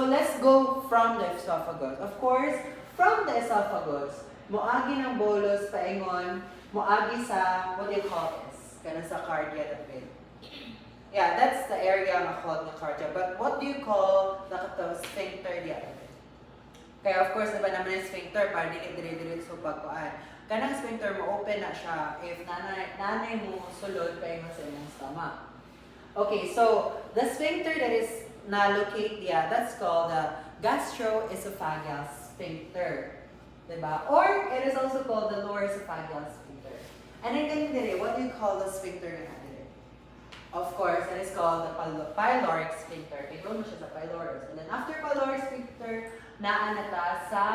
let's go from the esophagus. Of course, from the esophagus, moagi ng bolus paingon, moagi sa, what do you call this? Kana sa cardia a bit. Yeah, that's the area nga called the cardia. But what do you call the sphincter diya? Kaya of course, diba naman yung sphincter, para dili so pagkuan. Kanang sphincter mo open na siya if nanay mo sulod paingon sa imong stomach. Okay, so the sphincter that is na-locate diya, that's called the gastroesophageal sphincter. Diba? Or it is also called the lower esophageal sphincter. And then kanina what do you call the sphincter na dire? Of course, it is called the pyloric sphincter. Ikaw mo siya sa pylorus. And then after pyloric sphincter, naanata sa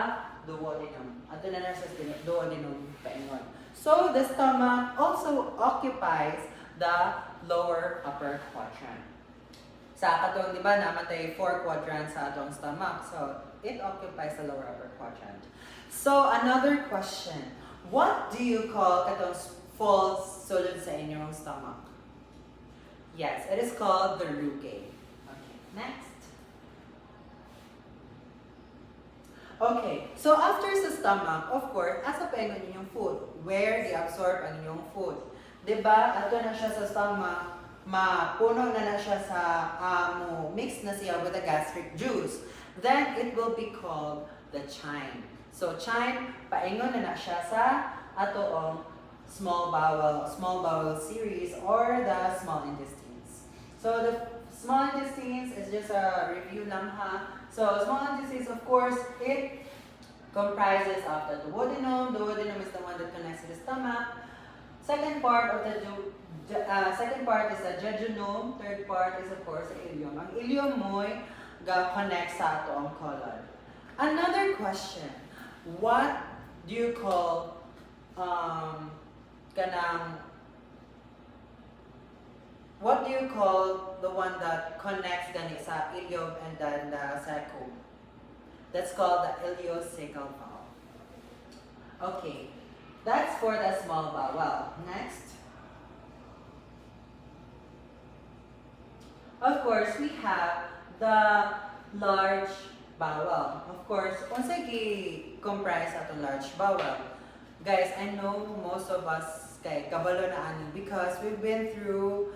duodenum. Ato na na sa duodenum paingon. So the stomach also occupies the lower upper quadrant. Sa katong, di ba, namatay 4 quadrants sa atong stomach. So, it occupies the lower upper quadrant. So, another question. What do you call katong falls sulod sa inyong stomach? Yes, it is called the rugae. Okay, next. Okay, so after sa stomach, of course, asa pa ang inyong food? Where they absorb ang inyong food? Diba, ato na siya sa stomach, mapuno na siya sa mix na siya with the gastric juice. Then, it will be called the chyme. So, chyme, paingon na siya sa atoong small bowel series or the small intestines. So, the small intestines is just a review lang ha. So, small intestines, of course, it comprises of the duodenum. Duodenum is the one that connects to the stomach. Second part is the jejunum. Third part is, of course, the ileum. Ang ileum mo'y ga-connect sa ato ang colon. Another question. What do you call what do you call the one that connects gani sa ileum and then the sacrum? That's called the ileocecal valve. Okay. That's for the small bowel. Next. Of course, we have the large bowel. Of course, unsa gi-comprise ato large bowel? Guys, I know most of us kay kabalo na ani because we've been through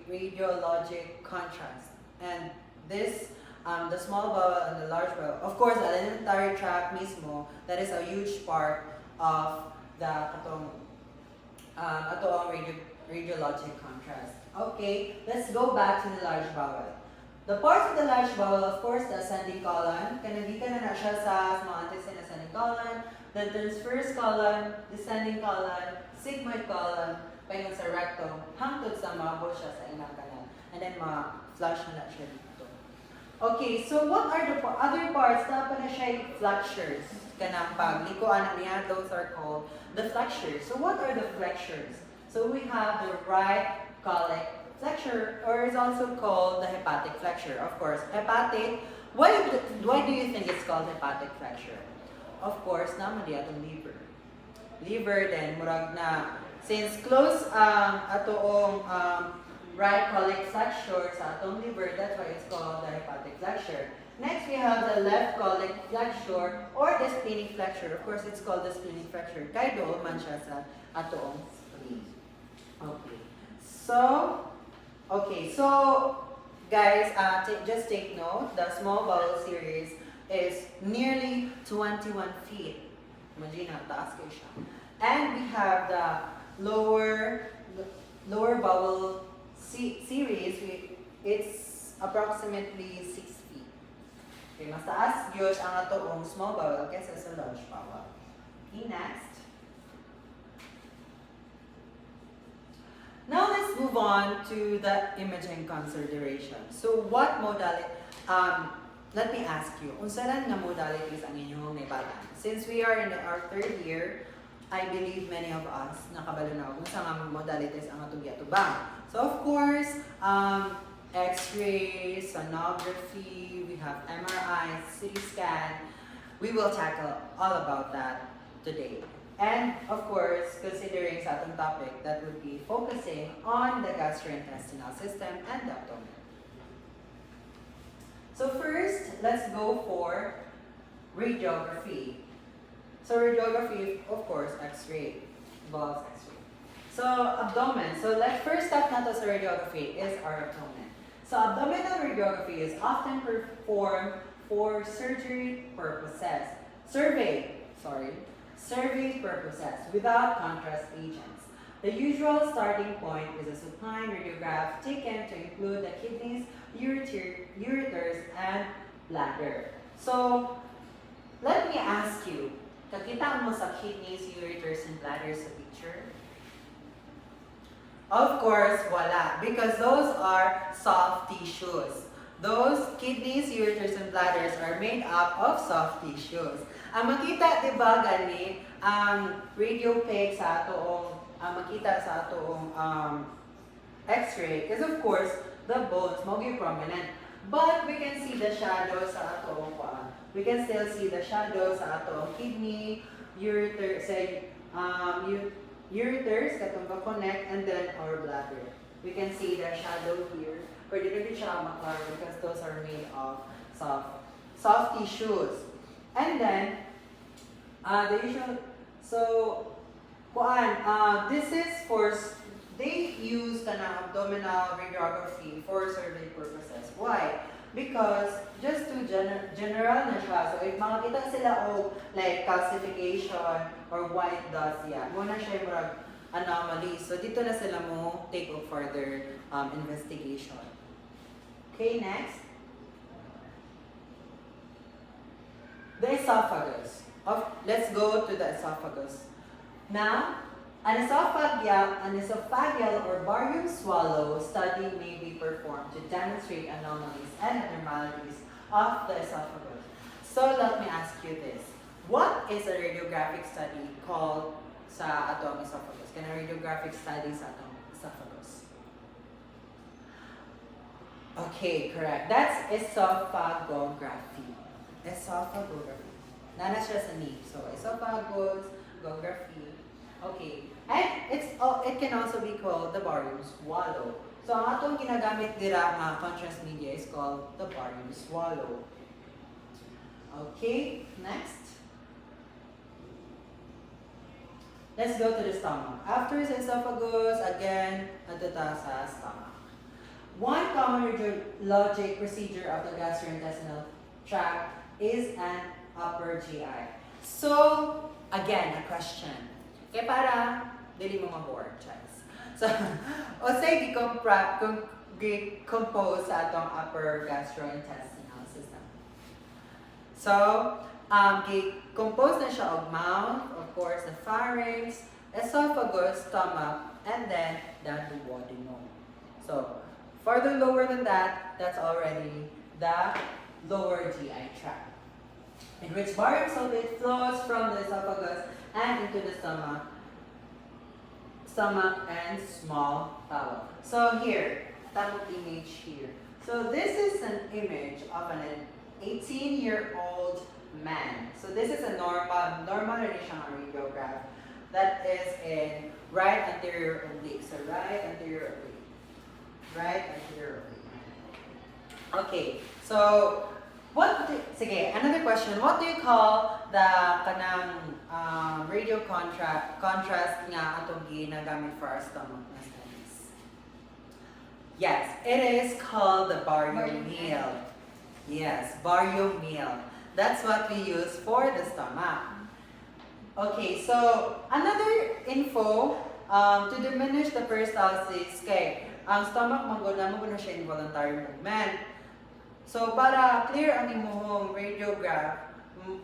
radiologic contrast. And this the small bowel and the large bowel. Of course, the alimentary tract mismo, that is a huge part of the radiologic contrast. Okay, let's go back to the large bowel. The parts of the large bowel, of course, the ascending colon. Kanagika na siya sa small intestine, ascending colon. The transverse colon, descending colon, sigmoid colon, paingon sa rectum, hangtod sa maabo siya sa inang kanan. And then ma-flush na siya dito. Okay, so what are the other parts? Dapat na siya flexures. Kanang paglikuan niya, those are called the flexures. So what are the flexures? So we have the right colic flexure, or is also called the hepatic flexure. Of course, hepatic. Why do you think it's called hepatic flexure? Of course, naman di atong liver. Liver then murag na since close atong right colic flexure sa atong liver, that's why it's called the hepatic flexure. Next, we have the left colic flexure or the splenic flexure. Of course, it's called the splenic flexure. Kaya doon man siya sa atoong spleen. Okay. So, guys, just take note. The small bowel series is nearly 21 feet. Imagine how taas kayo siya. And we have the lower bowel series. It's approximately 6 feet. Okay, mas taas yun ang atoong small bowel kaysa sa large bowel. Okay, next. Now let's move on to the imaging consideration. So what modality, let me ask you, unsa lang nga modalities ang inyong naibataan? Since we are in our third year, I believe many of us nakabalo na kung saan nga modalities ang atong giatubang. So of course, X-ray, sonography, we have MRI, CT scan. We will tackle all about that today. And of course, considering sa atong topic, that would be focusing on the gastrointestinal system and the abdomen. So first, let's go for radiography. So radiography, of course, X-ray, involves X-ray. So abdomen. So let's first step nato sa radiography is our abdomen. So abdominal radiography is often performed for surgery purposes. Survey purposes without contrast agents. The usual starting point is a supine radiograph taken to include the kidneys, ureters, and bladder. So, let me ask you, kakita mo sa kidneys, ureters, and bladder sa picture? Of course, wala, because those are soft tissues. Those kidneys, ureters, and bladders are made up of soft tissues. Ang makita, di ba, gani, ang radio peg sa atoong, makita sa atoong X-ray is of course the bones, mogi prominent. But we can see the shadow sa atoong we can still see the shadow sa atoong kidney, ureter, say, ureters, katong connect, and then our bladder. We can see the shadow here. Pwede rin siya maklaro because those are made of soft tissues. And then, the usual, so, this is for, they use kanang abdominal radiography for survey purposes. Why? Because just to general na siya. So, if makakita sila o like calcification or white dust, yeah, muna siya yung anomaly. So, dito na sila mo take up further investigation. Okay, next. The esophagus. Let's go to the esophagus. Now, an esophageal or barium swallow study may be performed to demonstrate anomalies and abnormalities of the esophagus. So let me ask you this. What is a radiographic study called sa atong esophagus? Can a radiographic study sa atong esophagus? Okay, correct. That's esophagography. Esophagography. Nana siya sa knee. So, esophagography. Okay. And it can also be called the barium swallow. So, ang atong ginagamit dira nga contrast media is called the barium swallow. Okay, next. Let's go to the stomach. After the esophagus, again, natata sa stomach. One common radiologic procedure of the gastrointestinal tract is an upper GI. So, again, a question. Kaya para, dili mo ma-board, Chaz. So, o say, decompose sa atong upper gastrointestinal system. So, compose na siya of mouth, of course, the pharynx, esophagus, stomach, and then the duodenum. So, further lower than that, that's already the lower GI tract, in which barium sulfate flows from the esophagus and into the stomach and small bowel. So here, tamang image here. So this is an image of an 18-year-old man. So this is a normal radiograph that is in right anterior oblique. So right anterior oblique. Right anterior oblique. Okay, so another question. What do you call the kanang radio contrast nga atong ginagamit for our stomach na studies? Yes, it is called the barium-meal. Yes, barium-meal. That's what we use for the stomach. Okay, so another info to diminish the peristalsis kay ang stomach mo na siya involuntary movement. So para clear ang imong radiograph,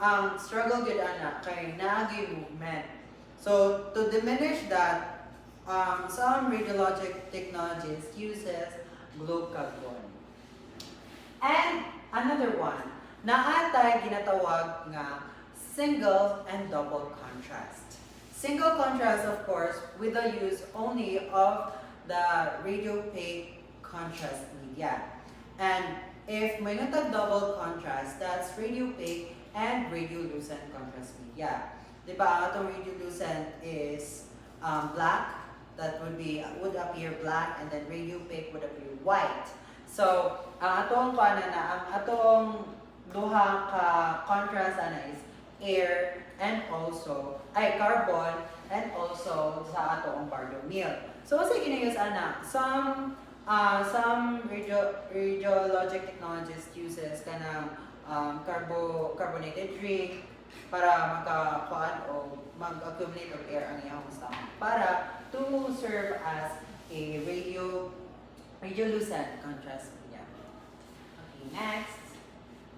ang struggle gud ana kay naagi movement. So to diminish that, some radiologic technologies uses glucagon. And another one, naatay ginatawag nga single and double contrast. Single contrast, of course, with the use only of the radiopaque contrast media. And if may natag double contrast, that's radiopaque and radiolucent contrast media. Diba, ang atong radiolucent is black, that would appear black, and then radiopaque would appear white. So, ang atong duha ka contrast ana is air and also carbon and also sa ato ang bardomil. So sa kinayos ana, some radiologic technologists uses kanang carbonated drink para makakuan o mag-accumulate of air ang iyang stomach para to serve as a radiolucent contrast niya. Okay, next.